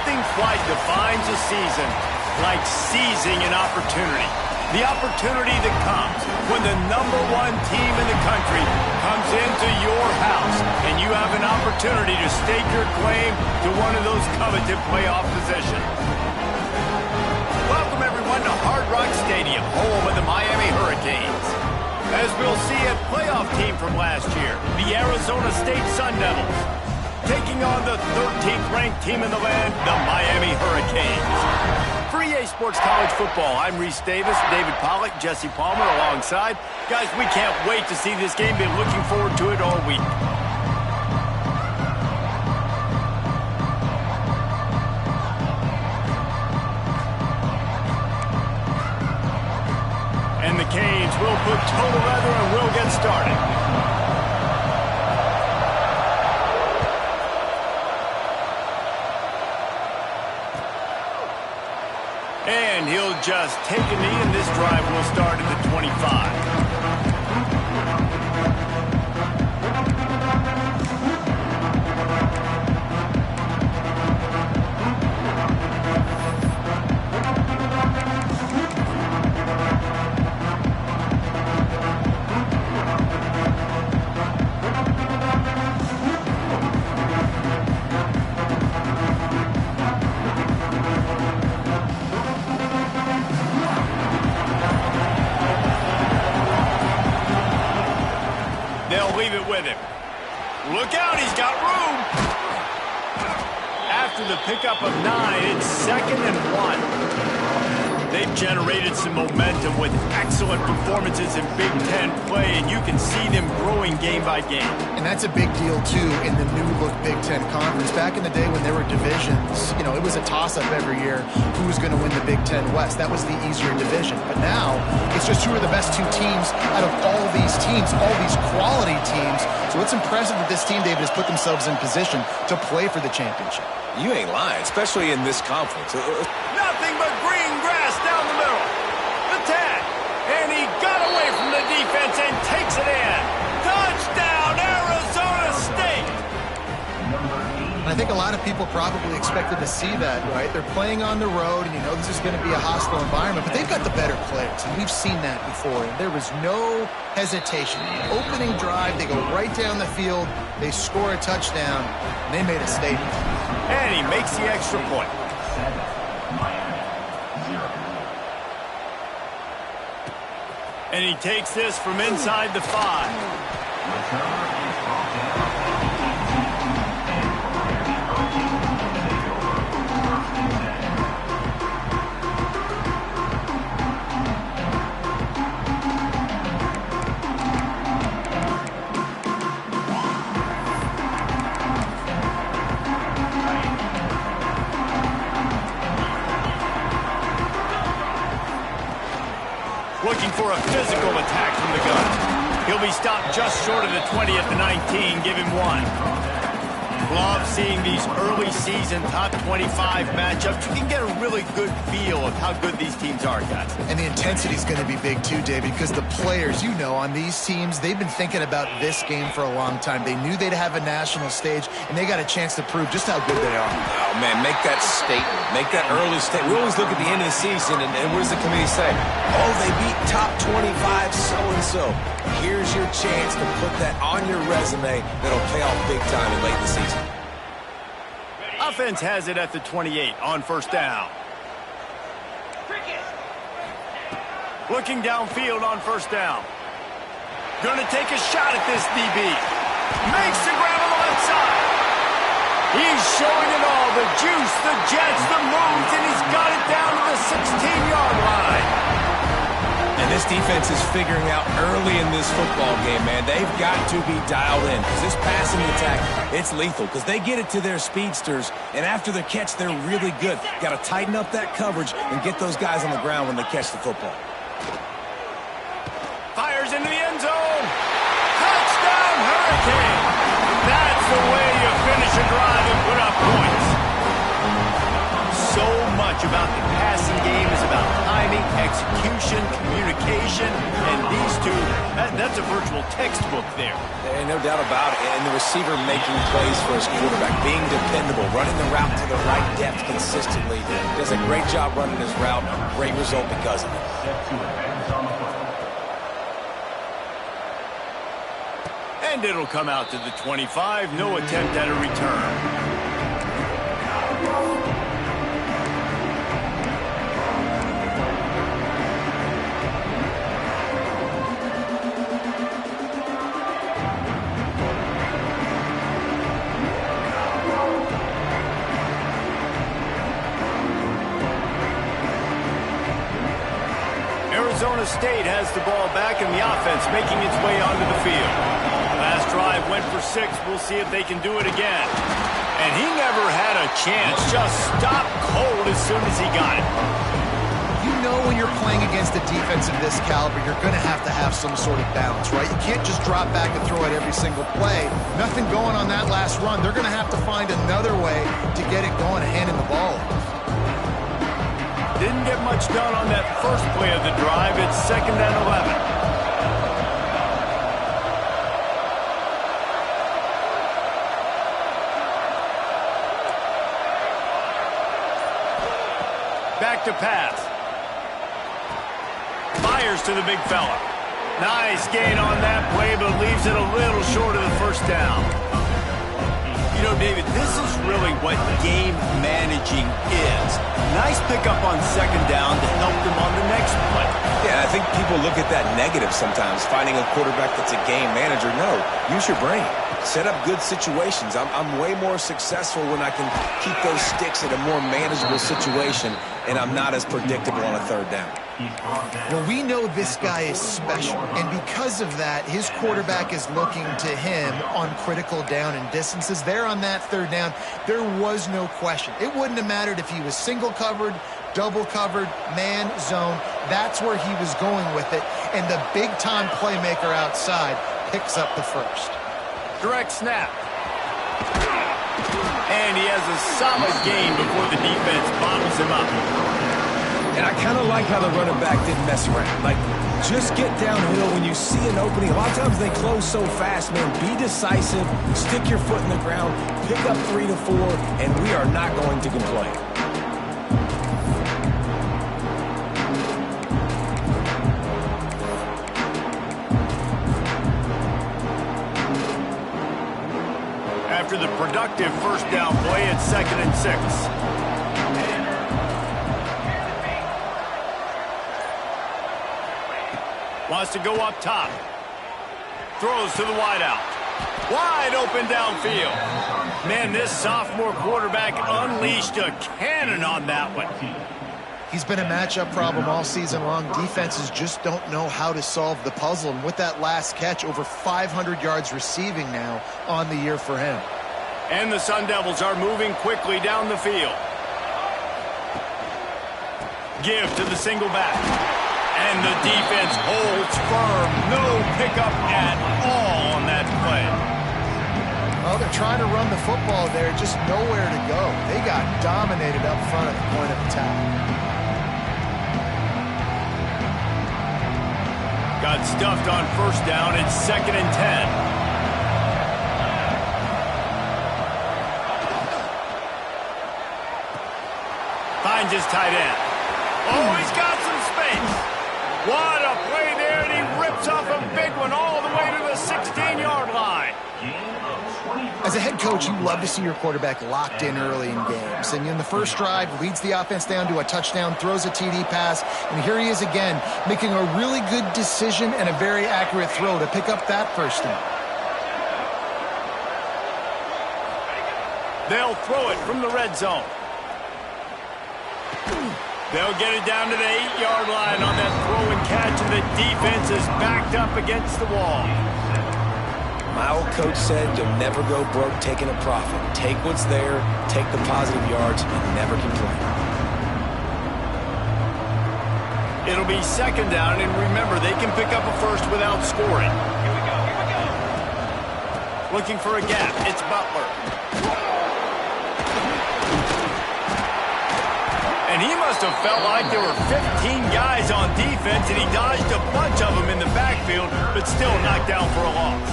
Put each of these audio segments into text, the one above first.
Nothing quite defines a season like seizing an opportunity. The opportunity that comes when the #1 team in the country comes into your house and you have an opportunity to stake your claim to one of those coveted playoff positions. Welcome, everyone, to Hard Rock Stadium, home of the Miami Hurricanes. As we'll see, a playoff team from last year, the Arizona State Sun Devils, taking on the 13th-ranked team in the land, the Miami Hurricanes. For EA Sports College Football, I'm Reese Davis, David Pollack, Jesse Palmer alongside. Guys, we can't wait to see this game. Been looking forward to it all week. And the Canes will put total leather and we'll get started. And he'll just take a knee, and this drive will start at the 25. With him. Look out, he's got room. After the pickup of 9, it's 2nd and 1. They've generated some momentum with excellent performances in Big Ten play, and you can see them growing game by game. And that's a big deal, too, in the new-look Big Ten Conference. Back in the day when there were divisions, you know, it was a toss-up every year who was going to win the Big Ten West. That was the easier division. But now, it's just who are the best two teams out of all these teams, all these quality teams. So it's impressive that this team, David, has put themselves in position to play for the championship. You ain't lying, especially in this conference. Nothing but green grass down the middle. The tag. And he got away from the defense and takes it in. Touchdown, Arizona State. And I think a lot of people probably expected to see that, right? They're playing on the road, and you know this is going to be a hostile environment, but they've got the better players, and we've seen that before. And there was no hesitation. Opening drive, they go right down the field, they score a touchdown, and they made a statement. And he makes the extra point. And he takes this from inside the 5. Looking for a physical attack from the gun. He'll be stopped just short of the 20 at the 19. Give him 1. Love seeing these early season top 25 matchups. You can get a really good feel of how good these teams are, guys. And the intensity is going to be big too, David, because the players, you know, on these teams, they've been thinking about this game for a long time. They knew they'd have a national stage, and they got a chance to prove just how good they are. Oh, man, make that statement. Make that early statement. We always look at the end of the season, and what does the committee say? Oh, they beat top 25 so-and-so. Here's your chance to put that on your resume that'll pay off big time in late in the season. Offense has it at the 28 on 1st down. Looking downfield on 1st down. Gonna take a shot at this DB. Makes the grab on the left side. He's showing it all. The juice, the jets, the moves, and he's got it down to the 16-yard line. And this defense is figuring out early in this football game, man. They've got to be dialed in because this passing attack, it's lethal because they get it to their speedsters, and after the catch, they're really good. Got to tighten up that coverage and get those guys on the ground when they catch the football. Fires into the end zone. Touchdown, Hurricane. That's the way you finish a drive and put up points. So much about the passing game is about timing, execution, communication, and these two, That's a virtual textbook there. And no doubt about it. And the receiver making plays for his quarterback, being dependable, running the route to the right depth consistently. Does a great job running his route. Great result because of it. And it'll come out to the 25. No attempt at a return. Arizona State has the ball back and the offense making its way onto the field. Last drive went for 6. We'll see if they can do it again. And he never had a chance. Just stopped cold as soon as he got it. You know when you're playing against a defense of this caliber, you're going to have some sort of balance, right? You can't just drop back and throw it every single play. Nothing going on that last run. They're going to have to find another way to get it going and handing the ball off. Didn't get much done on that first play of the drive. It's 2nd and 11. Back to pass. Fires to the big fella. Nice gain on that play, but leaves it a little short of the first down. You know, David, this is really what game managing is. Nice pickup on 2nd down to help them on the next play. Yeah, I think people look at that negative sometimes, finding a quarterback that's a game manager. No, use your brain. Set up good situations. I'm way more successful when I can keep those sticks in a more manageable situation, and I'm not as predictable on a 3rd down. Well, we know this guy is special, and because of that, his quarterback is looking to him on critical down and distances. There on that 3rd down, there was no question. It wouldn't have mattered if he was single covered, double covered, man, zone. That's where he was going with it, and the big-time playmaker outside picks up the first. Direct snap. And he has a solid gain before the defense bottles him up. And I kind of like how the running back didn't mess around. Like, just get downhill when you see an opening. A lot of times they close so fast, man. Be decisive, stick your foot in the ground, pick up 3 to 4, and we are not going to complain. After the productive first down play, it's 2nd and 6. Wants to go up top. Throws to the wideout. Wide open downfield. Man, this sophomore quarterback unleashed a cannon on that one. He's been a matchup problem all season long. Defenses just don't know how to solve the puzzle. And with that last catch, over 500 yards receiving now on the year for him. And the Sun Devils are moving quickly down the field. Give to the single back. And the defense holds firm. No pickup at all on that play. Well, they're trying to run the football there, just nowhere to go. They got dominated up front at the point of attack. Got stuffed on first down. It's 2nd and 10. Finds his tight end. Oh, he's got some space. What a play there, and he rips off a big one all the way to the 16-yard line. As a head coach, you love to see your quarterback locked in early in games. And in the first drive, leads the offense down to a touchdown, throws a TD pass, and here he is again, making a really good decision and a very accurate throw to pick up that first down. They'll throw it from the red zone. They'll get it down to the 8-yard line on that throw and catch, and the defense is backed up against the wall. My old coach said you'll never go broke taking a profit. Take what's there, take the positive yards, and never complain. It'll be 2nd down, and remember, they can pick up a first without scoring. Here we go. Looking for a gap. It's Butler. And he must have felt like there were 15 guys on defense, and he dodged a bunch of them in the backfield, but still knocked down for a loss.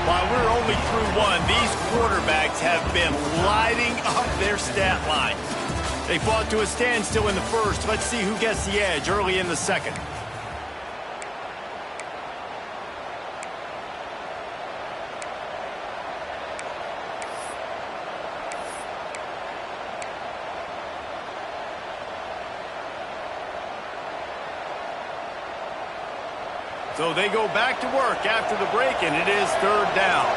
While we're only through one, these quarterbacks have been lighting up their stat line. They fought to a standstill in the first. Let's see who gets the edge early in the second. So they go back to work after the break, and it is third down.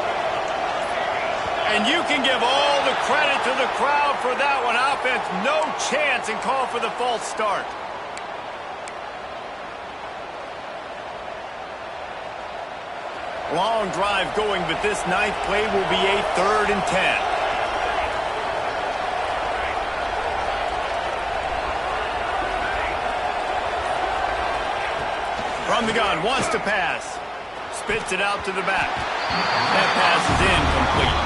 And you can give all the credit to the crowd for that one. Offense, no chance, and call for the false start. Long drive going, but this ninth play will be a 3rd and 10. From the gun, wants to pass. Spits it out to the back. That pass is incomplete.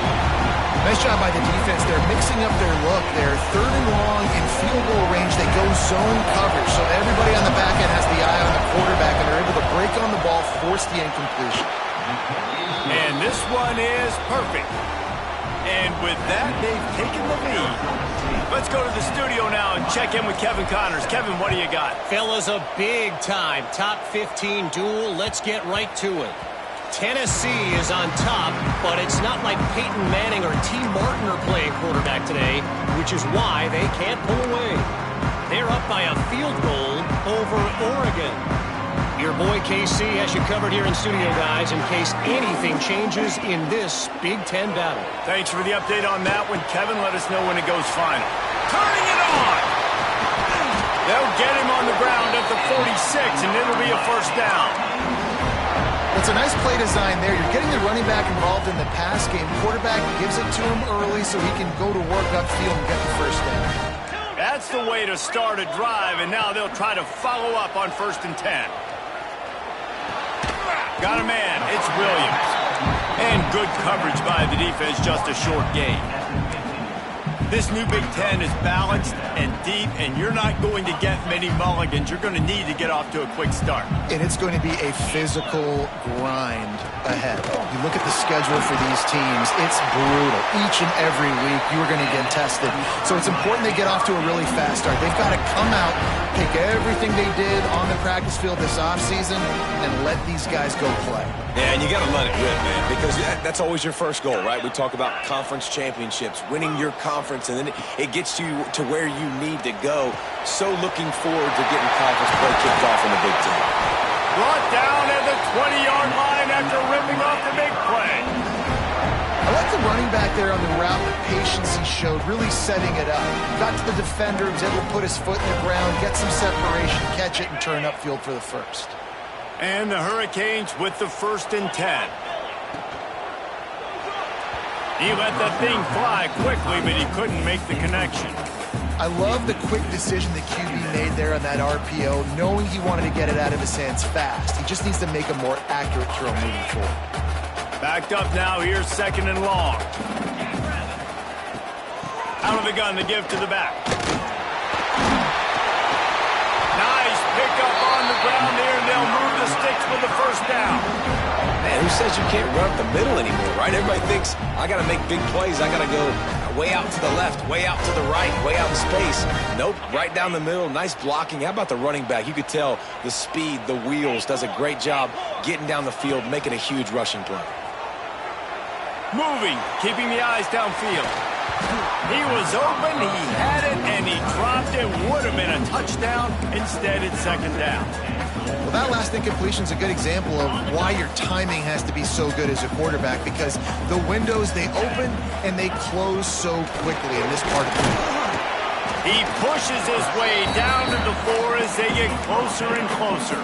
Nice job by the defense. They're mixing up their look. They're 3rd and long in field goal range. They go zone coverage. So everybody on the back end has the eye on the quarterback, and they're able to break on the ball, force the incompletion. And this one is perfect. And with that, they've taken the lead. Let's go to the studio now and check in with Kevin Connors. Kevin, what do you got? Fellas, a big-time top 15 duel. Let's get right to it. Tennessee is on top, but it's not like Peyton Manning or T. Martin are playing quarterback today, which is why they can't pull away. They're up by a field goal over Oregon. Your boy KC has you covered here in studio, guys, in case anything changes in this Big Ten battle. Thanks for the update on that one, Kevin. Let us know when it goes final. Turning it on! They'll get him on the ground at the 46, and it'll be a first down. It's a nice play design there. You're getting the running back involved in the pass game. Quarterback gives it to him early so he can go to work upfield and get the first down. That's the way to start a drive, and now they'll try to follow up on 1st and 10. Got a man. It's Williams. And good coverage by the defense, just a short gain. This new Big Ten is balanced and deep, and you're not going to get many mulligans. You're going to need to get off to a quick start. And it's going to be a physical grind ahead. You look at the schedule for these teams, it's brutal. Each and every week, you are going to get tested. So it's important they get off to a really fast start. They've got to come out, take everything they did on the practice field this offseason, and let these guys go play. Yeah, and you got to let it rip, man, because that's always your first goal, right? We talk about conference championships, winning your conference, and then it gets you to where you need to go. So looking forward to getting conference play kicked off in the Big Ten. Brought down at the 20-yard line after ripping off the big play. I like the running back there on the route, the patience he showed, really setting it up. Got to the defender, was able to put his foot in the ground, get some separation, catch it, and turn upfield for the first. And the Hurricanes with the 1st and 10. He let that thing fly quickly, but he couldn't make the connection. I love the quick decision the QB made there on that RPO, knowing he wanted to get it out of his hands fast. He just needs to make a more accurate throw moving forward. Backed up now, here's 2nd and long. Out of the gun, the give to the back. Nice pickup on the ground there, and they'll move the sticks with the first down. Man, who says you can't run up the middle anymore, right? Everybody thinks, I got to make big plays. I got to go way out to the left, way out to the right, way out in space. Nope, right down the middle, nice blocking. How about the running back? You could tell the speed, the wheels, does a great job getting down the field, making a huge rushing play. Moving, keeping the eyes downfield. He was open, he had it, and he dropped it. Would have been a touchdown. Instead, it's 2nd down. Well, that last incompletion is a good example of why your timing has to be so good as a quarterback, because the windows, they open and they close so quickly in this part of the game. He pushes his way down to the floor as they get closer and closer.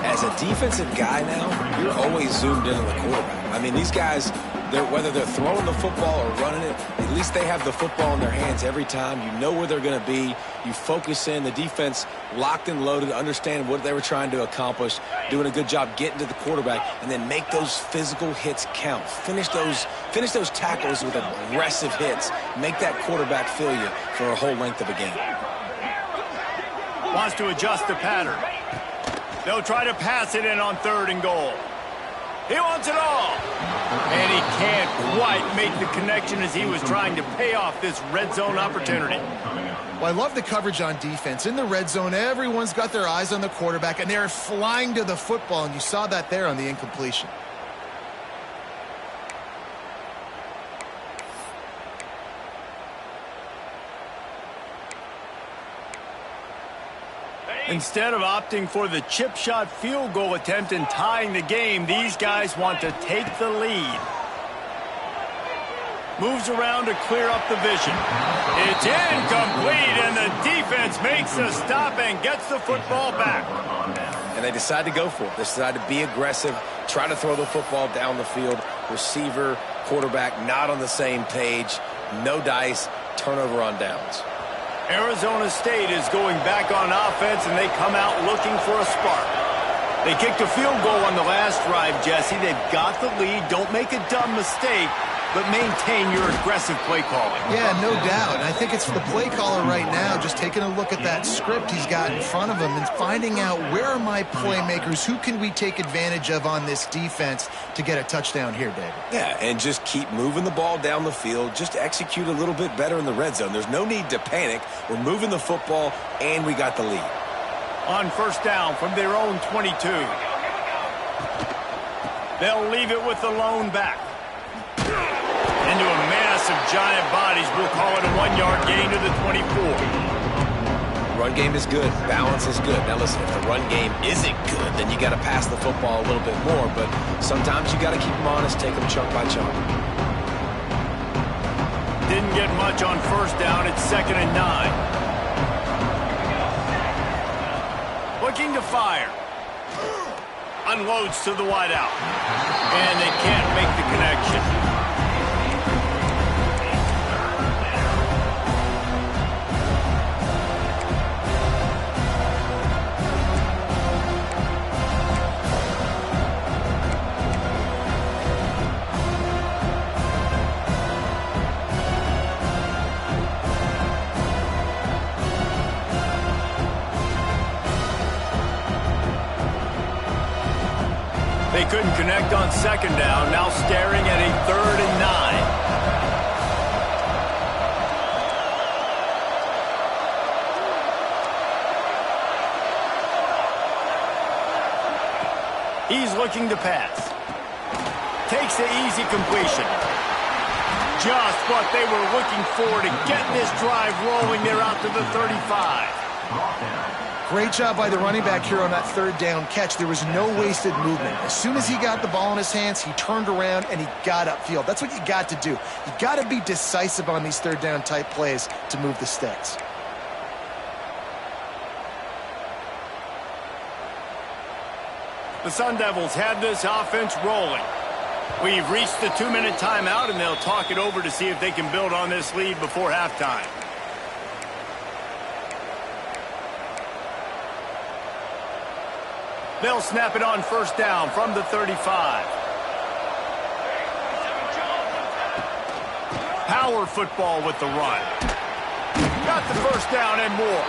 As a defensive guy now, you're always zoomed in on the quarterback. I mean, these guys, Whether they're throwing the football or running it, at least they have the football in their hands every time. You know where they're going to be. You focus in. The defense locked and loaded, understand what they were trying to accomplish, doing a good job getting to the quarterback, and then make those physical hits count. Finish those tackles with aggressive hits. Make that quarterback feel you for a whole length of a game. Wants to adjust the pattern. They'll try to pass it in on 3rd and goal. He wants it all. And he can't quite make the connection as he was trying to pay off this red zone opportunity. Well, I love the coverage on defense. In the red zone, everyone's got their eyes on the quarterback, and they're flying to the football, and you saw that there on the incompletion. Instead of opting for the chip shot field goal attempt and tying the game, these guys want to take the lead. Moves around to clear up the vision. It's incomplete, and the defense makes a stop and gets the football back. And they decide to go for it. They decide to be aggressive, try to throw the football down the field. Receiver, quarterback not on the same page. No dice, turnover on downs. Arizona State is going back on offense, and they come out looking for a spark. They kicked a field goal on the last drive, Jesse. They've got the lead. Don't make a dumb mistake, but maintain your aggressive play calling. Yeah, no doubt. I think it's the play caller right now just taking a look at that script he's got in front of him and finding out where are my playmakers, who can we take advantage of on this defense to get a touchdown here, David. Yeah, and just keep moving the ball down the field. Just execute a little bit better in the red zone. There's no need to panic. We're moving the football, and we got the lead. On 1st down from their own 22. They'll leave it with the lone back. Into a mass of giant bodies. We'll call it a 1-yard gain to the 24. Run game is good. Balance is good. Now listen, if the run game isn't good, then you got to pass the football a little bit more. But sometimes you got to keep them honest, take them chunk by chunk. Didn't get much on 1st down. It's 2nd and 9. Looking to fire. Unloads to the wideout. And they can't make the connection. They couldn't connect on 2nd down. Now staring at a 3rd and 9. He's looking to pass. Takes the easy completion. Just what they were looking for to get this drive rolling. They're out to the 35. Great job by the running back here on that 3rd down catch. There was no wasted movement. As soon as he got the ball in his hands, he turned around and he got upfield. That's what you got to do. You got to be decisive on these 3rd down type plays to move the sticks. The Sun Devils had this offense rolling. We've reached the 2-minute timeout, and they'll talk it over to see if they can build on this lead before halftime. They'll snap it on 1st down from the 35. Power football with the run. Got the 1st down and more.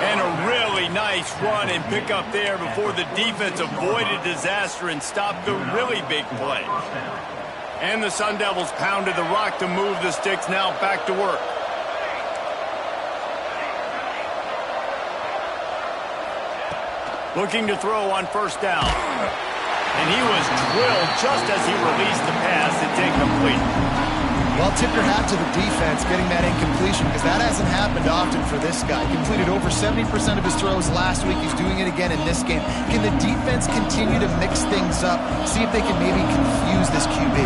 And a really nice run and pick up there before the defense avoided disaster and stopped the really big play. And the Sun Devils pounded the rock to move the sticks. Now back to work. Looking to throw on 1st down. And he was drilled just as he released the pass. It's incomplete. Well, tip your hat to the defense getting that incompletion, because that hasn't happened often for this guy. Completed over 70% of his throws last week. He's doing it again in this game. Can the defense continue to mix things up? See if they can maybe confuse this QB.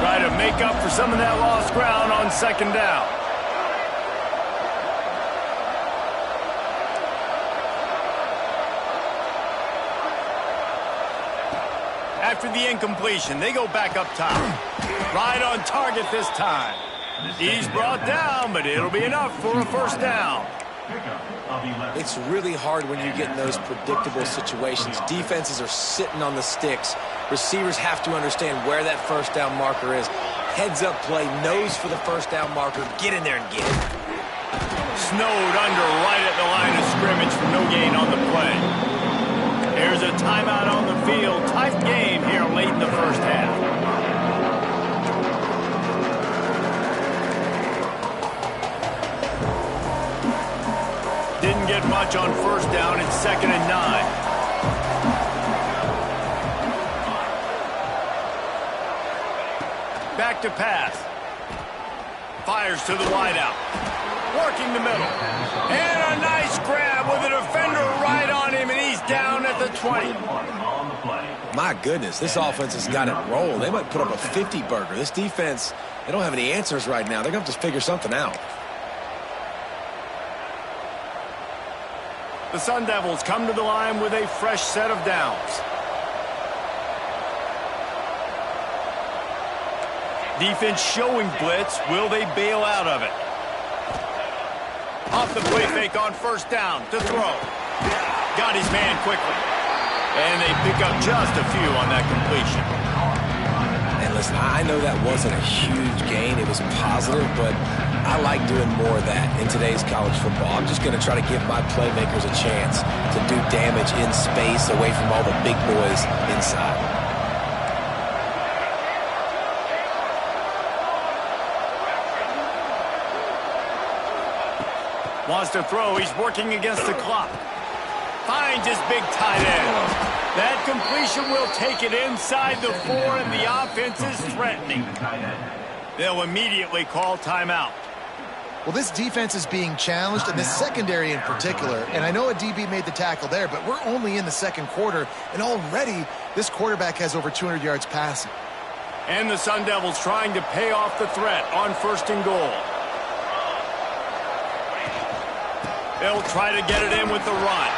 Try to make up for some of that lost ground on 2nd down. after the incompletion. They go back up top. Right on target this time. He's brought down, but it'll be enough for a first down. It's really hard when you get in those predictable situations. Defenses are sitting on the sticks. Receivers have to understand where that first down marker is. Heads-up play, nose for the first down marker. Get in there and get it. Snowed under right at the line of scrimmage for no gain on the play. There's a timeout on the field. Tight game here late in the first half. Didn't get much on first down. It's 2nd and 9. Back to pass. Fires to the wideout. Working the middle. And a nice grab with a defender right on him, and he's down at the 20. My goodness, this offense has got it rolled. They might put up a 50-burger. This defense, they don't have any answers right now. They're going to have to figure something out. The Sun Devils come to the line with a fresh set of downs. Defense showing blitz. Will they bail out of it? Off the play fake on first down to throw. Got his man quickly. And they pick up just a few on that completion. And listen, I know that wasn't a huge gain. It was positive, but I like doing more of that in today's college football. I'm just going to try to give my playmakers a chance to do damage in space away from all the big boys inside. Wants to throw. He's working against the clock. Finds his big tight end. That completion will take it inside the 4, and the offense is threatening. They'll immediately call timeout. Well, this defense is being challenged, and the secondary in particular. And I know a DB made the tackle there, but we're only in the second quarter, and already this quarterback has over 200 yards passing. And the Sun Devils trying to pay off the threat on 1st and goal. They'll try to get it in with the run.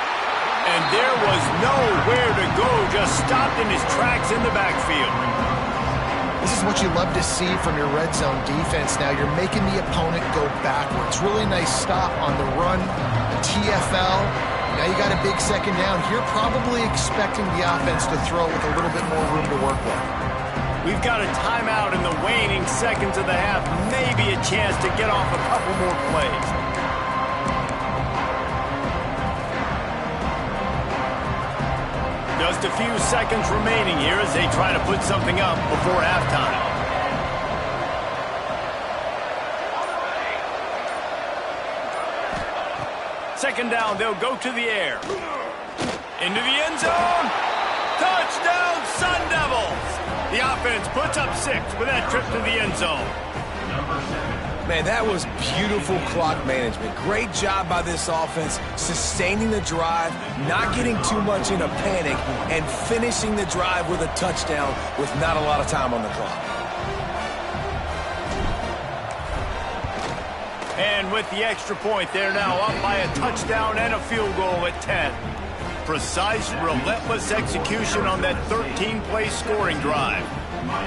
And there was nowhere to go, just stopped in his tracks in the backfield. This is what you love to see from your red zone defense now. You're making the opponent go backwards. Really nice stop on the run, TFL. Now you got a big second down. You're probably expecting the offense to throw with a little bit more room to work with. We've got a timeout in the waning seconds of the half. Maybe a chance to get off a couple more plays. Just a few seconds remaining here as they try to put something up before halftime. Second down, they'll go to the air. Into the end zone. Touchdown, Sun Devils! The offense puts up 6 with that trip to the end zone. Man, that was beautiful clock management. Great job by this offense, sustaining the drive, not getting too much in a panic, and finishing the drive with a touchdown with not a lot of time on the clock. And with the extra point, they're now up by a touchdown and a field goal at 10. Precise, relentless execution on that 13-play scoring drive.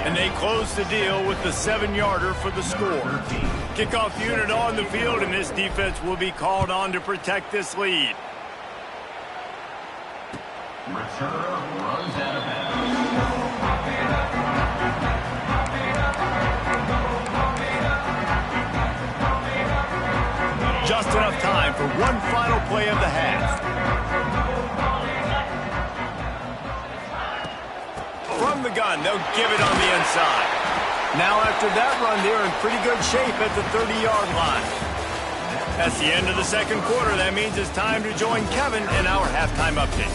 And they close the deal with the 7-yarder for the score. Kickoff unit on the field, and this defense will be called on to protect this lead. Just enough time for one final play of the half. From the gun, they'll give it on the inside. Now after that run, they're in pretty good shape at the 30-yard line. That's the end of the second quarter. That means it's time to join Kevin in our halftime update.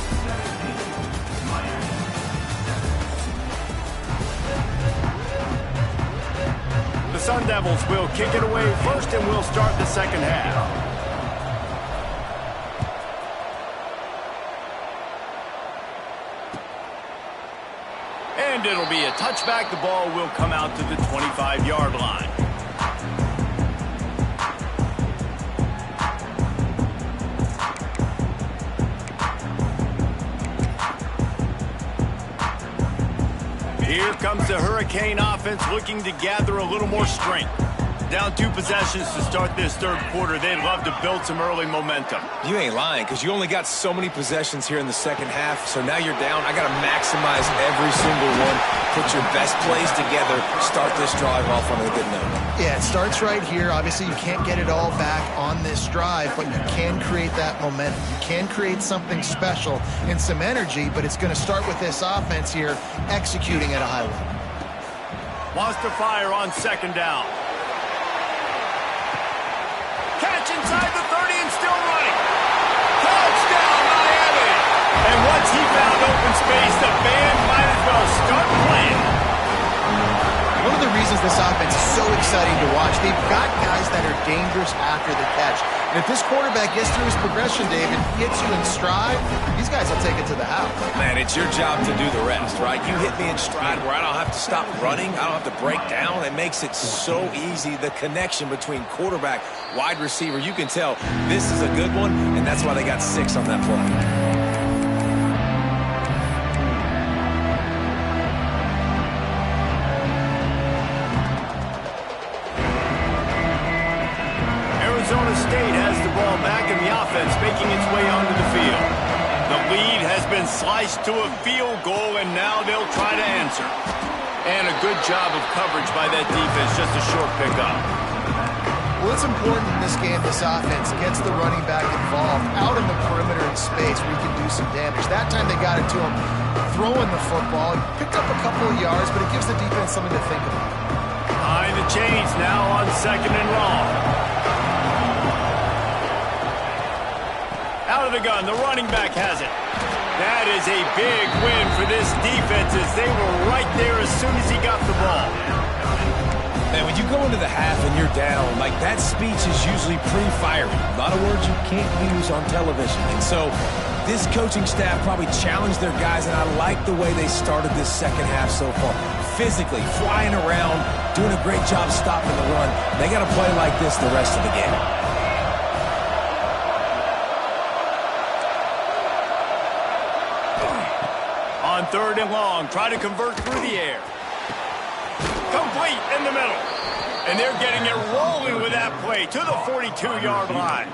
The Sun Devils will kick it away first, and we'll start the second half. And it'll be a touchback. The ball will come out to the 25-yard line. Here comes the Hurricane offense looking to gather a little more strength. Down 2 possessions to start this third quarter. They'd love to build some early momentum. You ain't lying, because you only got so many possessions here in the second half, so now you're down. I got to maximize every single one, put your best plays together, start this drive off on a good note. Yeah, it starts right here. Obviously, you can't get it all back on this drive, but you can create that momentum. You can create something special and some energy, but it's going to start with this offense here executing at a high level. Wants to fire on second down. Catch inside the 30 and still running. Touchdown, Miami! And once he found open space, the band might as well start playing. One of the reasons this offense is so exciting to watch, they've got guys that are dangerous after the catch. And if this quarterback gets through his progression, David, gets you in stride, these guys will take it to the house. Man, it's your job to do the rest, right? You hit me in stride where I don't have to stop running. I don't have to break down. It makes it so easy. The connection between quarterback, wide receiver, you can tell this is a good one, and that's why they got 6 on that play. Arizona State has the ball back in the offense, making its way onto the field. The lead has been sliced to a field goal, and now they'll try to answer. And a good job of coverage by that defense, just a short pickup. Well, it's important in this game, this offense gets the running back involved out in the perimeter in space where he can do some damage. That time they got it to him throwing the football. He picked up a couple of yards, but it gives the defense something to think about. Behind the chains now on second and long. Out of the gun, the running back has it. That is a big win for this defense as they were right there as soon as he got the ball. Man, when you go into the half and you're down, like that speech is usually pretty fiery. A lot of words you can't use on television. And so this coaching staff probably challenged their guys, and I like the way they started this second half so far. Physically, flying around, doing a great job stopping the run. They got to play like this the rest of the game. On third and long, try to convert through the air. Complete in the middle. And they're getting it rolling with that play to the 42-yard line.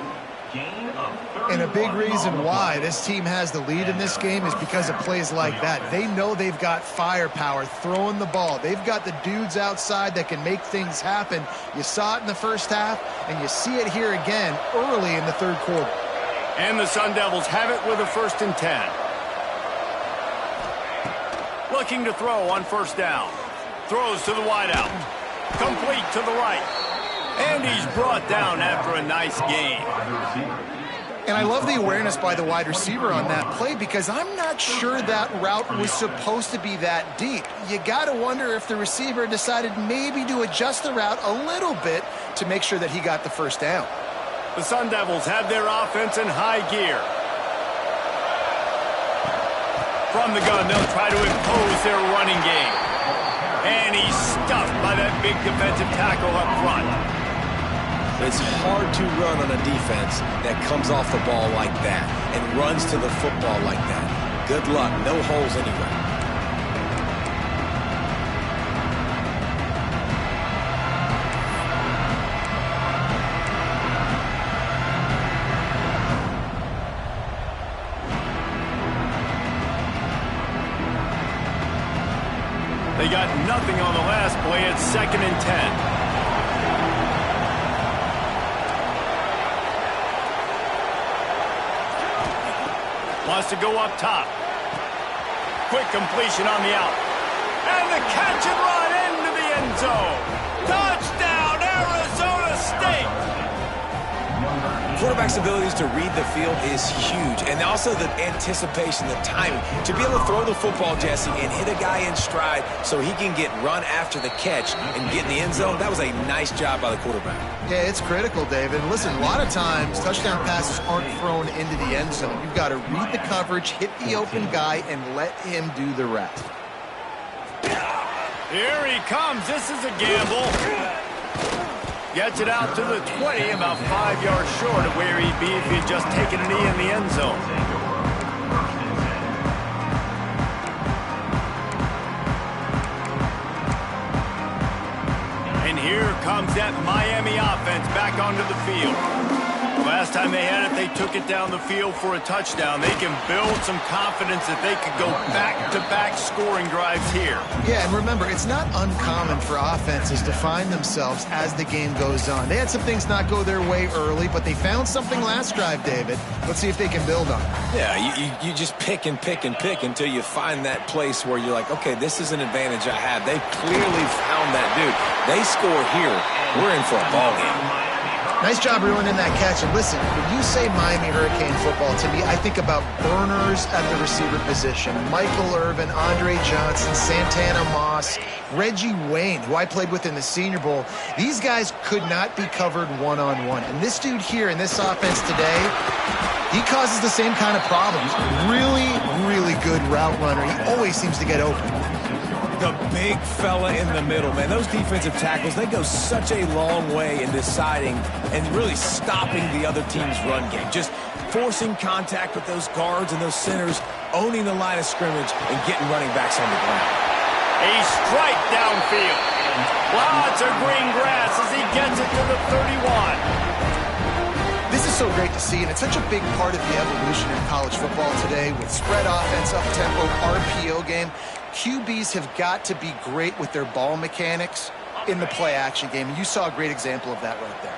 And a big reason why this team has the lead in this game is because of plays like that. They know they've got firepower throwing the ball. They've got the dudes outside that can make things happen. You saw it in the first half, and you see it here again early in the third quarter. And the Sun Devils have it with a 1st and 10. Looking to throw on first down. Throws to the wideout. Complete to the right. And he's brought down after a nice gain. And I love the awareness by the wide receiver on that play because I'm not sure that route was supposed to be that deep. You got to wonder if the receiver decided maybe to adjust the route a little bit to make sure that he got the first down. The Sun Devils have their offense in high gear. From the gun, they'll try to impose their running game. And he's stuffed by that big defensive tackle up front. It's hard to run on a defense that comes off the ball like that and runs to the football like that. Good luck. No holes anywhere. They got nothing on the last play. It's 2nd and 10. Wants to go up top. Quick completion on the out. And the catch and run into the end zone. Touchdown, Arizona State! Quarterback's abilities to read the field is huge, and also the anticipation, the timing. To be able to throw the football, Jesse, and hit a guy in stride so he can get run after the catch and get in the end zone, that was a nice job by the quarterback. Yeah, it's critical, David. Listen, a lot of times touchdown passes aren't thrown into the end zone. You've got to read the coverage, hit the open guy, and let him do the rest. Here he comes. This is a gamble. Gets it out to the 20, about 5 yards short of where he'd be if he'd just taken a knee in the end zone. comes that Miami offense back onto the field. Last time they had it, they took it down the field for a touchdown. They can build some confidence that they could go back-to-back scoring drives here. Yeah, and remember, it's not uncommon for offenses to find themselves as the game goes on. They had some things not go their way early, but they found something last drive, David. Let's see if they can build on it. Yeah, you just pick and pick and pick until you find that place where you're like, okay, this is an advantage I have. They clearly found that dude. They score here, we're in for a ball game. Nice job reeling in that catch. And listen, when you say Miami Hurricane football, to me, I think about burners at the receiver position. Michael Irvin, Andre Johnson, Santana Moss, Reggie Wayne, who I played with in the Senior Bowl. These guys could not be covered one-on-one. And this dude here in this offense today, he causes the same kind of problems. Really, really good route runner. He always seems to get open. The big fella in the middle, man. Those defensive tackles, they go such a long way in deciding and really stopping the other team's run game. Just forcing contact with those guards and those centers, owning the line of scrimmage, and getting running backs on the ground. A strike downfield. Lots of green grass as he gets it to the 31. This is so great to see, and it's such a big part of the evolution in college football today with spread offense, up-tempo, RPO game. QBs have got to be great with their ball mechanics in the play-action game, and you saw a great example of that right there.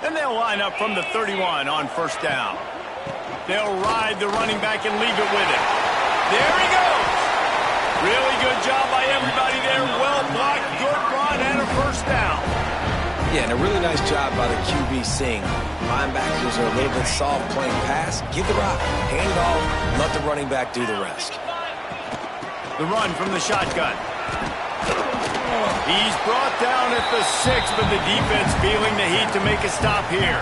And they'll line up from the 31 on first down. They'll ride the running back and leave it with him. There he goes. Really good job by everybody there. Well blocked, good run, and a first down. Yeah, and a really nice job by the QB seeing linebackers are a little bit soft playing pass. Give the rock, hand it off, let the running back do the rest. The run from the shotgun. He's brought down at the 6, but the defense feeling the heat to make a stop here.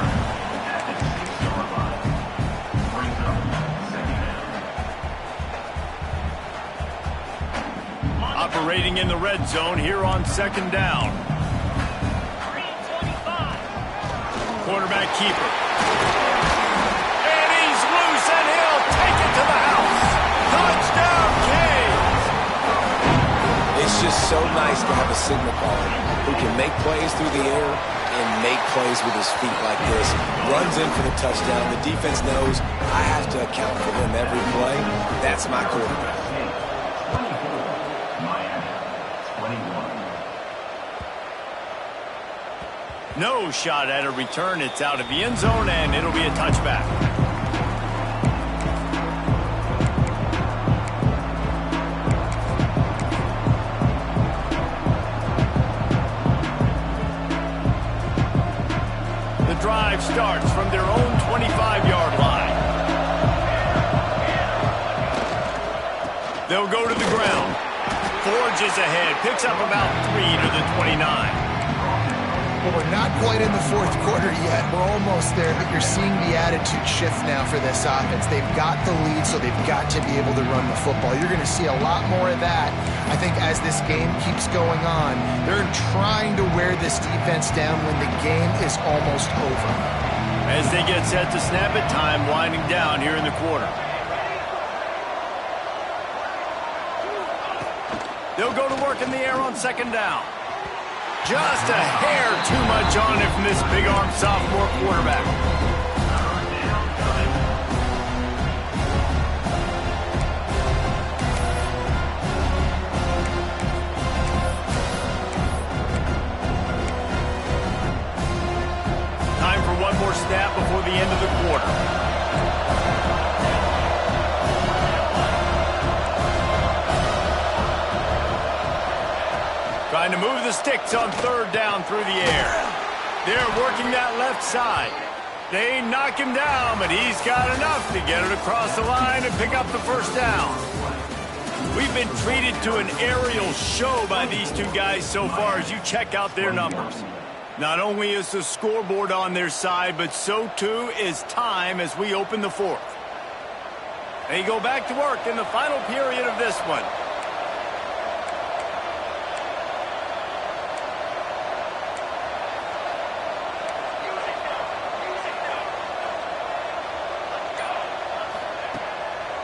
Operating in the red zone here on second down. Quarterback keeper. And he's loose, and he'll take it to the house. Touchdown, Canes! It's just so nice to have a signal caller who can make plays through the air and make plays with his feet like this. Runs in for the touchdown. The defense knows I have to account for him every play. That's my quarterback. No shot at a return. It's out of the end zone, and it'll be a touchback. The drive starts from their own 25-yard line. They'll go to the ground. Forges ahead, picks up about 3 to the 29. Well, we're not quite in the fourth quarter yet. We're almost there, but you're seeing the attitude shift now for this offense. They've got the lead, so they've got to be able to run the football. You're going to see a lot more of that, I think, as this game keeps going on. They're trying to wear this defense down when the game is almost over. As they get set to snap it, time winding down here in the quarter. They'll go to work in the air on second down. Just a hair too much on it from this big-arm sophomore quarterback. Time for one more snap before the end of the quarter. Trying to move the sticks on third down through the air. They're working that left side. They knock him down, but he's got enough to get it across the line and pick up the first down. We've been treated to an aerial show by these two guys so far as you check out their numbers. Not only is the scoreboard on their side, but so too is time as we open the fourth. They go back to work in the final period of this one.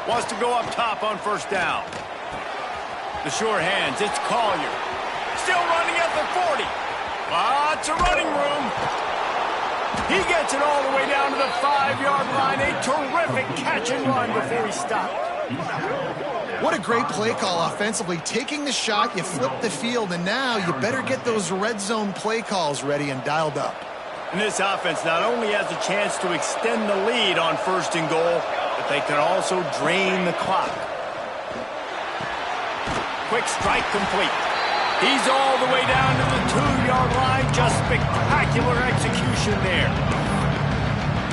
Wants to go up top on first down. The sure hands, it's Collier. Still running at the 40. Lots of running room. He gets it all the way down to the 5-yard line. A terrific catch and run before he stopped. What a great play call offensively. Taking the shot, you flip the field, and now you better get those red zone play calls ready and dialed up. And this offense not only has a chance to extend the lead on 1st and goal, but they can also drain the clock. Quick strike complete. He's all the way down to the 2-yard line. Just spectacular execution there.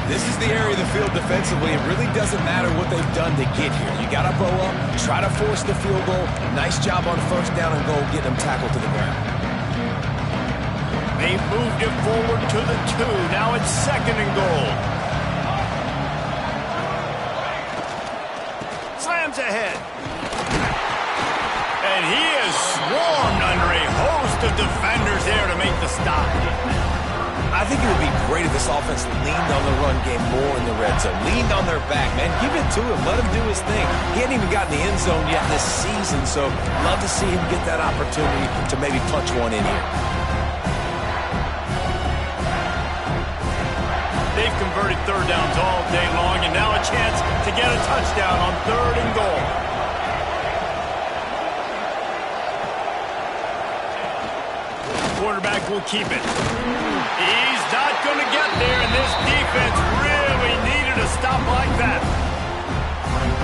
This is the area of the field defensively. It really doesn't matter what they've done to get here. You got to bow up, try to force the field goal. Nice job on 1st down and goal, getting them tackled to the ground. They moved it forward to the 2. Now it's 2nd and goal. Slams ahead. And he is swarmed under a host of defenders there to make the stop. I think it would be great if this offense leaned on the run game more in the red zone. Leaned on their back, man. Give it to him. Let him do his thing. He hadn't even gotten the end zone yet this season, so love to see him get that opportunity to maybe punch one in here. They've converted 3rd downs all day long, and now a chance to get a touchdown on 3rd and goal. Quarterback will keep it. He's not going to get there, and this defense really needed a stop like that.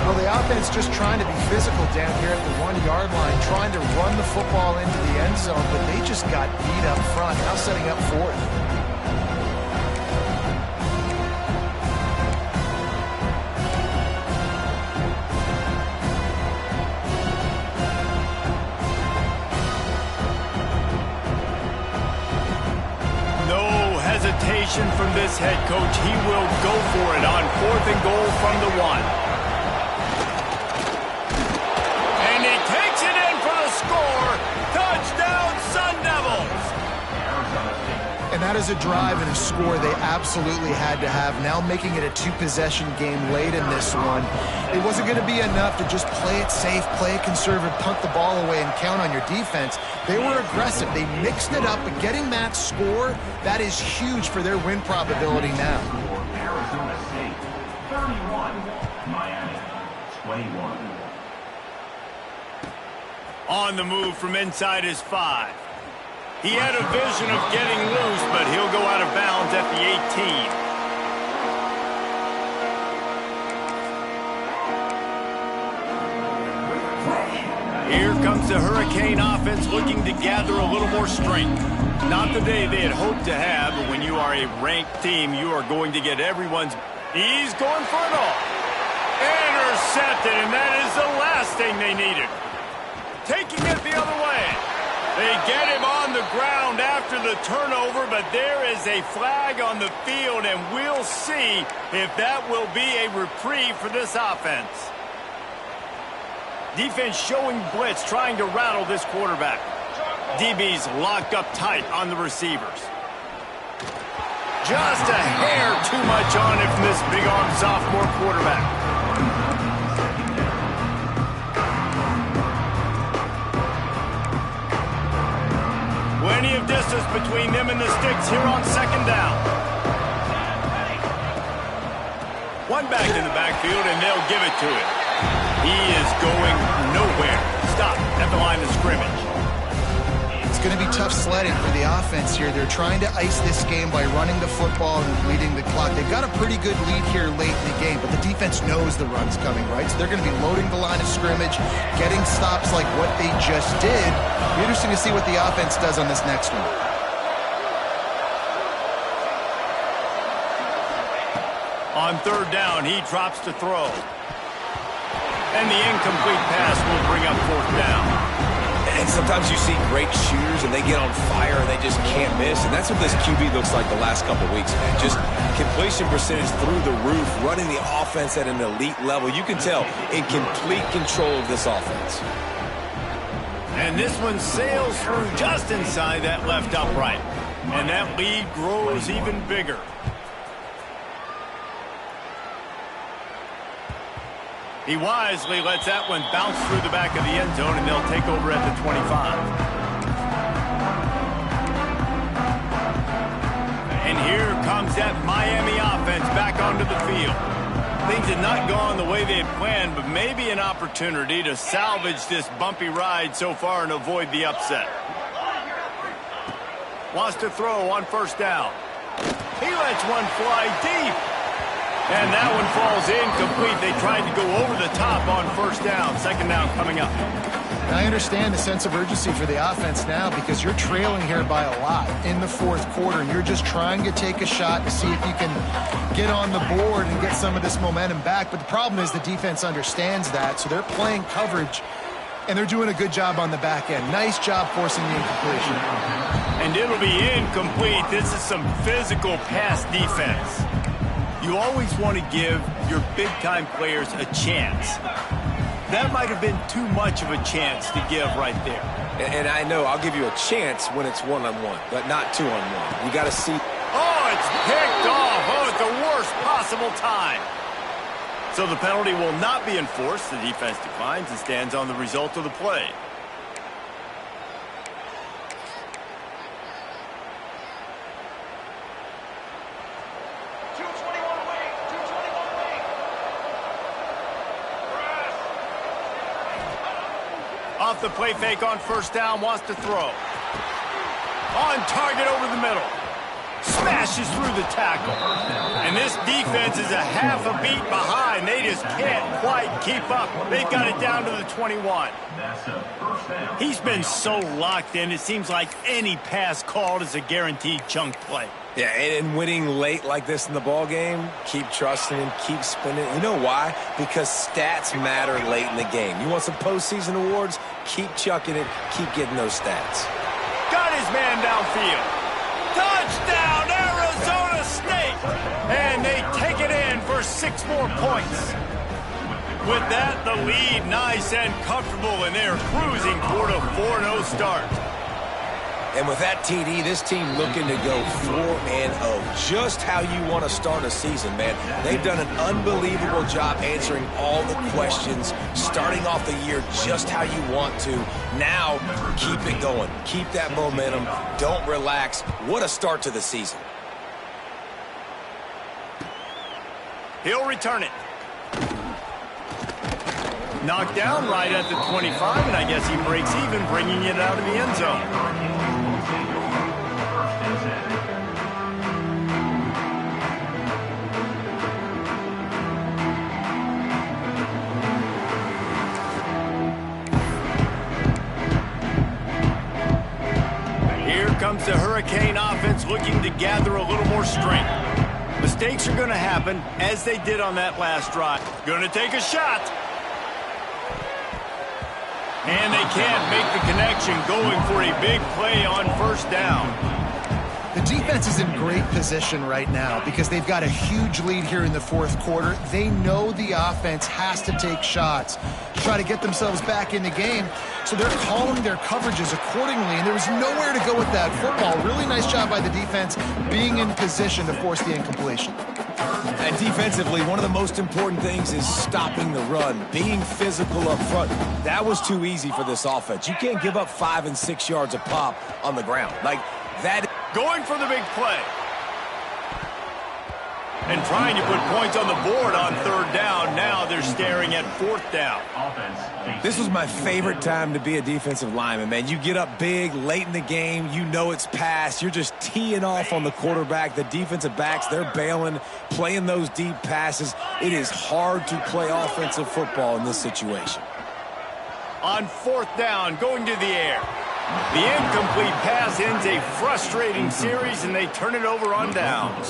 Well, the offense just trying to be physical down here at the 1-yard line, trying to run the football into the end zone, but they just got beat up front. Now setting up 4th. From this head coach, he will go for it on 4th and goal from the 1. And he takes it in for the score. Touchdown, Sun Devils. And that is a drive and a score they absolutely had to have. Now making it a 2-possession game late in this one. It wasn't going to be enough to just play it safe, play it conservative, punt the ball away, and count on your defense. They were aggressive. They mixed it up, but getting that score, that is huge for their win probability now. Arizona State, 31, Miami, 21. On the move from inside his 5. He had a vision of getting loose, but he'll go out of bounds at the 18. Here comes the Hurricane offense looking to gather a little more strength. Not the day they had hoped to have, but when you are a ranked team, you are going to get everyone's... He's going for it all. Intercepted, and that is the last thing they needed. Taking it the other way. They get him on the ground after the turnover, but there is a flag on the field, and we'll see if that will be a reprieve for this offense. Defense showing blitz, trying to rattle this quarterback. DB's locked up tight on the receivers. Just a hair too much on it from this big-armed sophomore quarterback. Plenty of distance between them and the sticks here on 2nd down. One back in the backfield, and they'll give it to him. He is going nowhere. Stop at the line of scrimmage. It's going to be tough sledding for the offense here. They're trying to ice this game by running the football and leading the clock. They've got a pretty good lead here late in the game, but the defense knows the run's coming, right? So they're going to be loading the line of scrimmage, getting stops like what they just did. It'll be interesting to see what the offense does on this next one. On 3rd down, he drops to throw. And the incomplete pass will bring up 4th down. And sometimes you see great shooters, and they get on fire, and they just can't miss. And that's what this QB looks like the last couple of weeks, man. Just completion percentage through the roof, running the offense at an elite level. You can tell in complete control of this offense. And this one sails through just inside that left upright. And that lead grows even bigger. He wisely lets that one bounce through the back of the end zone, and they'll take over at the 25. Things had not gone the way they had planned, but maybe an opportunity to salvage this bumpy ride so far and avoid the upset. Wants to throw on first down. He lets one fly deep. And that one falls incomplete. They tried to go over the top on first down. Second down coming up. I understand the sense of urgency for the offense now because you're trailing here by a lot in the fourth quarter, and you're just trying to take a shot to see if you can get on the board and get some of this momentum back. But the problem is the defense understands that, so they're playing coverage, and they're doing a good job on the back end. Nice job forcing the incompletion. And it'll be incomplete. This is some physical pass defense. You always want to give your big-time players a chance. That might have been too much of a chance to give right there. And I know I'll give you a chance when it's one-on-one, but not two-on-one. You got to see. Oh, it's picked off. Oh, at the worst possible time. So the penalty will not be enforced. The defense declines and stands on the result of the play. Off the play fake on first down, wants to throw. On target over the middle. Smashes through the tackle. And this defense is a half a beat behind. They just can't quite keep up. They've got it down to the 21. He's been so locked in, it seems like any pass called is a guaranteed chunk play. Yeah, and winning late like this in the ball game, keep trusting him, keep spinning. You know why? Because stats matter late in the game. You want some postseason awards? Keep chucking it, keep getting those stats. Got his man downfield. Touchdown, Arizona State! And they take it in for 6 more points. With that, the lead nice and comfortable, and they're cruising toward a 4-0 start. And with that TD, this team looking to go 4-0. Just how you want to start a season, man. They've done an unbelievable job answering all the questions, starting off the year just how you want to. Now, keep it going. Keep that momentum. Don't relax. What a start to the season. He'll return it. Knocked down right at the 25, and I guess he breaks even, bringing it out of the end zone. Here comes the Hurricane offense looking to gather a little more strength. Mistakes are going to happen, as they did on that last drive. Going to take a shot. And they can't make the connection, going for a big play on first down. The defense is in great position right now because they've got a huge lead here in the fourth quarter. They know the offense has to take shots to try to get themselves back in the game. So they're calling their coverages accordingly, and there was nowhere to go with that football. Really nice job by the defense being in position to force the incompletion. And defensively, one of the most important things is stopping the run, being physical up front. That was too easy for this offense. You can't give up 5 and 6 yards a pop on the ground. Like that. Going for the big play. And trying to put points on the board on third down. Now they're staring at fourth down. This was my favorite time to be a defensive lineman, man. You get up big, late in the game, you know it's past. You're just teeing off on the quarterback. The defensive backs, they're bailing, playing those deep passes. It is hard to play offensive football in this situation. On fourth down, going to the air. The incomplete pass ends a frustrating series, and they turn it over on downs.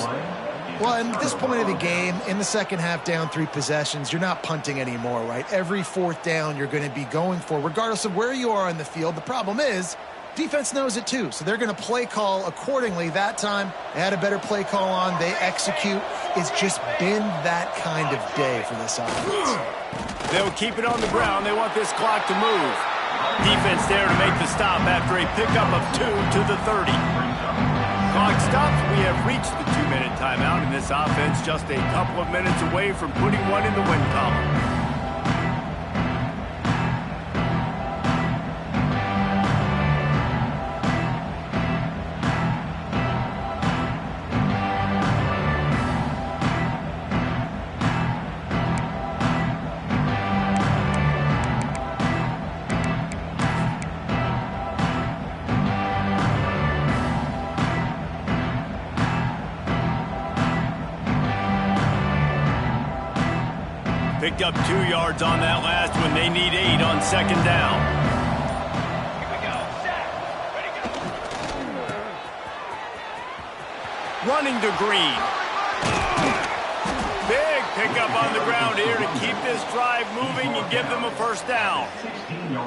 Well, at this point of the game, in the second half, down 3 possessions, you're not punting anymore, right? Every fourth down you're going to be going for, regardless of where you are on the field. The problem is, defense knows it too, so they're going to play call accordingly. That time, they had a better play call on. They execute. It's just been that kind of day for this offense. They'll keep it on the ground. They want this clock to move. Defense there to make the stop after a pickup of 2 to the 30. Clock stops. We have reached the 2-minute timeout, and this offense just a couple of minutes away from putting one in the win column. Picked up 2 yards on that last one. They need 8 on second down. Here we go. Set. Ready, go. Running to Green. Big pickup on the ground here to keep this drive moving and give them a first down.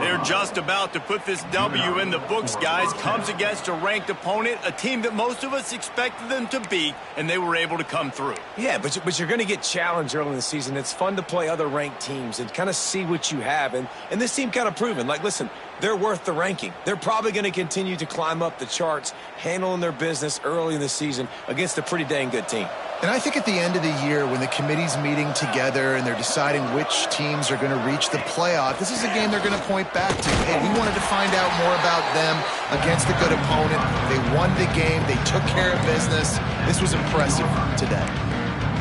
They're just about to put this W in the books, guys. Comes against a ranked opponent, a team that most of us expected them to beat, and they were able to come through. Yeah, but you're going to get challenged early in the season. It's fun to play other ranked teams and kind of see what you have. And this team kind of proven, like, listen, they're worth the ranking. They're probably going to continue to climb up the charts, handling their business early in the season against a pretty dang good team. And I think at the end of the year, when the committee's meeting together and they're deciding which teams are going to reach the playoff, this is a game they're going to point back to. Hey, we wanted to find out more about them against a good opponent. They won the game. They took care of business. This was impressive today.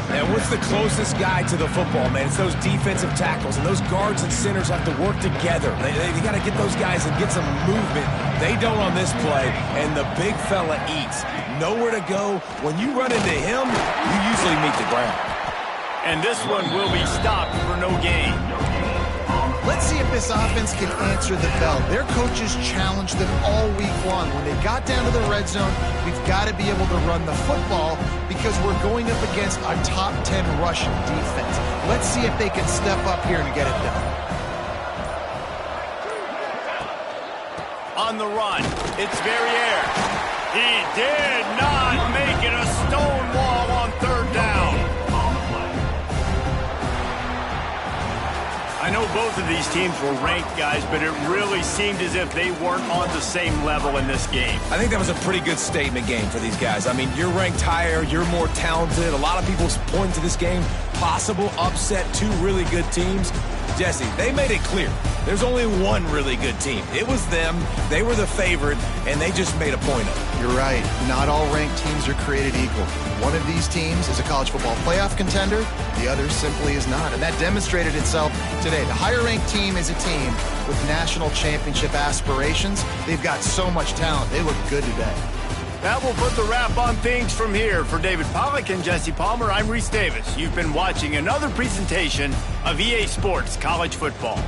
And what's the closest guy to the football, man? It's those defensive tackles, and those guards and centers have to work together. They got to get those guys and get some movement. They don't on this play, and the big fella eats. Nowhere to go. When you run into him, you usually meet the ground. And this one will be stopped for no gain. Let's see if this offense can answer the bell. Their coaches challenged them all week long. When they got down to the red zone, we've got to be able to run the football because we're going up against a top 10 rushing defense. Let's see if they can step up here and get it done. On the run, it's Verrier. He did not make it a stone wall on third down. I know both of these teams were ranked, guys, but it really seemed as if they weren't on the same level in this game. I think that was a pretty good statement game for these guys. I mean, you're ranked higher, you're more talented. A lot of people point to this game, possible upset, 2 really good teams. Jesse, they made it clear. There's only one really good team. It was them. They were the favorite, and they just made a point of it. You're right. Not all ranked teams are created equal. One of these teams is a college football playoff contender. The other simply is not. And that demonstrated itself today. The higher-ranked team is a team with national championship aspirations. They've got so much talent. They look good today. That will put the wrap on things from here. For David Pollack and Jesse Palmer, I'm Reese Davis. You've been watching another presentation of EA Sports College Football.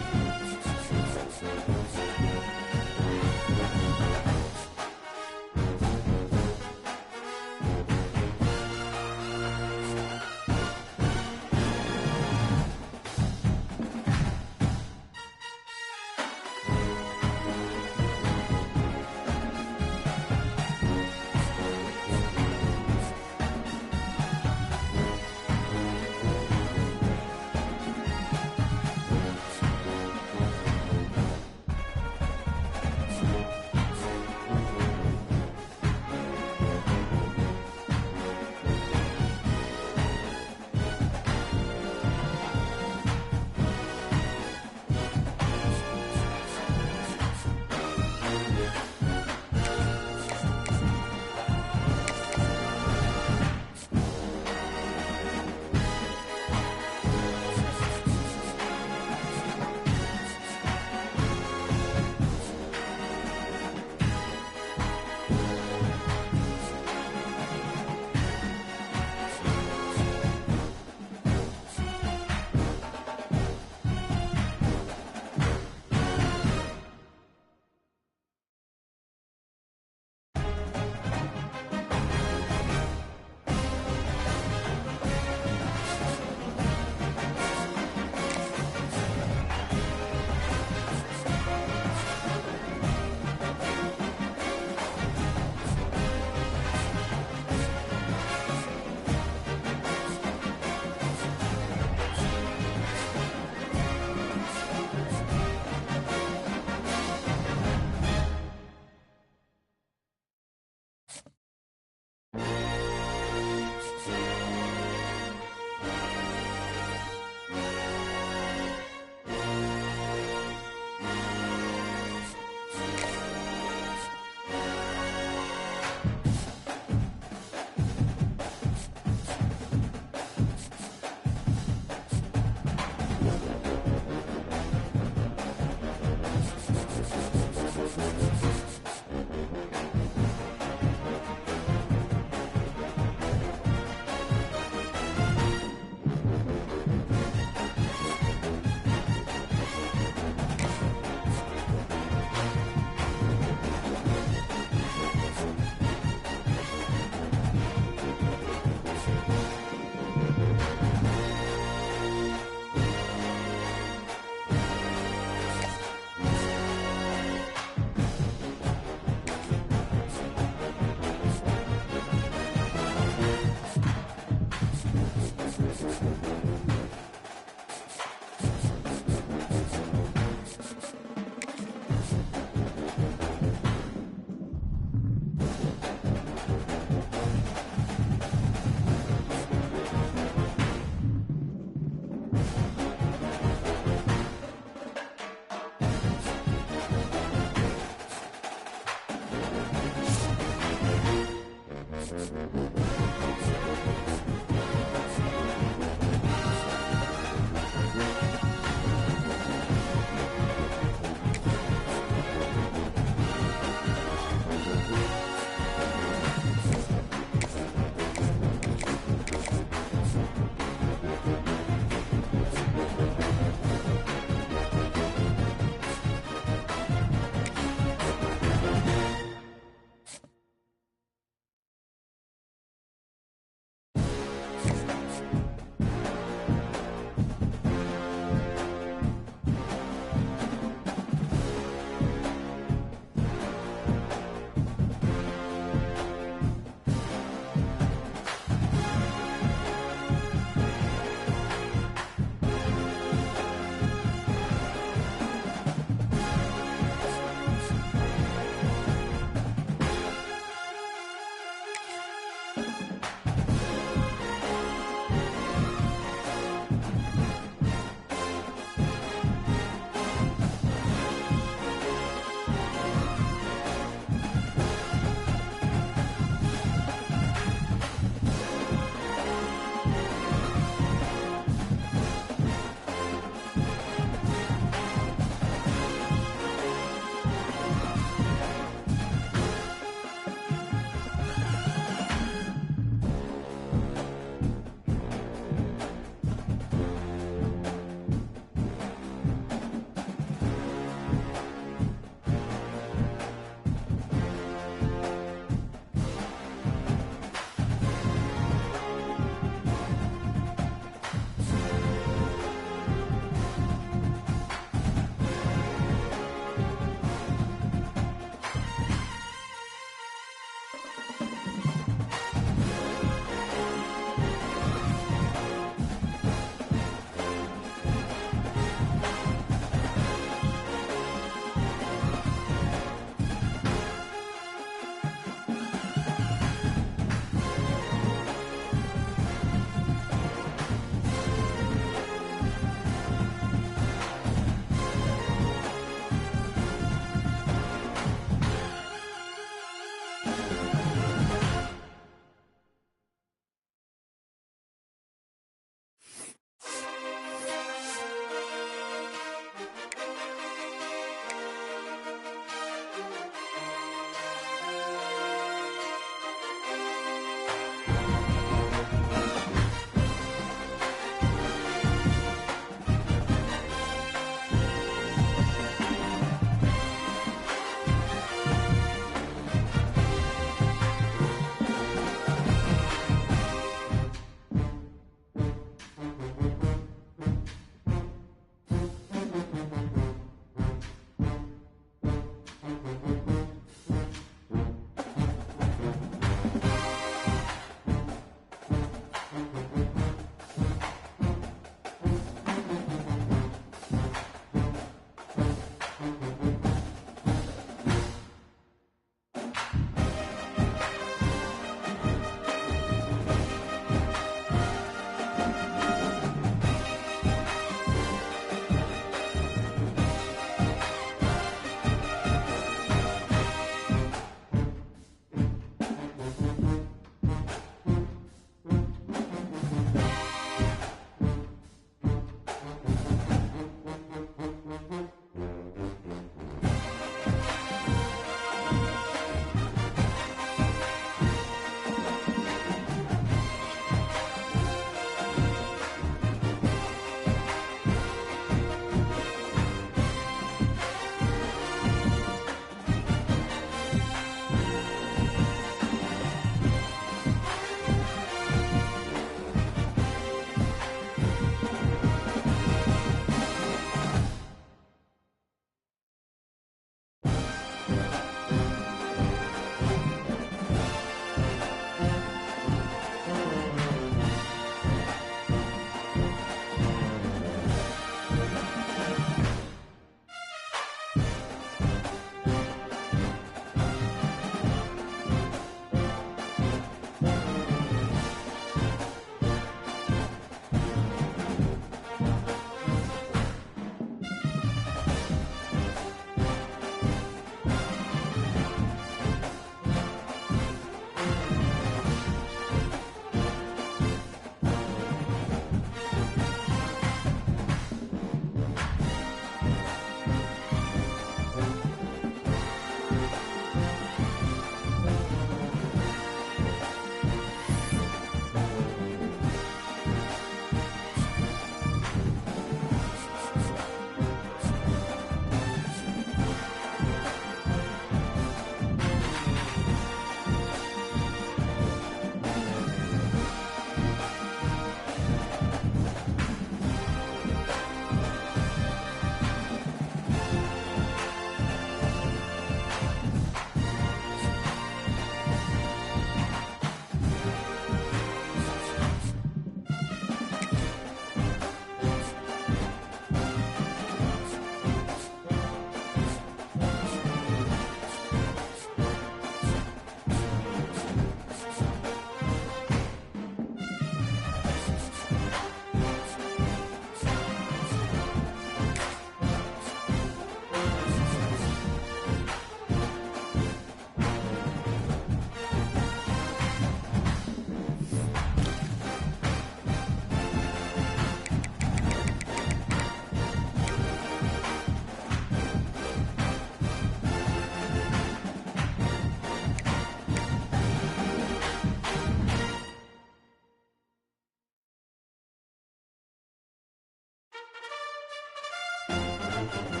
it.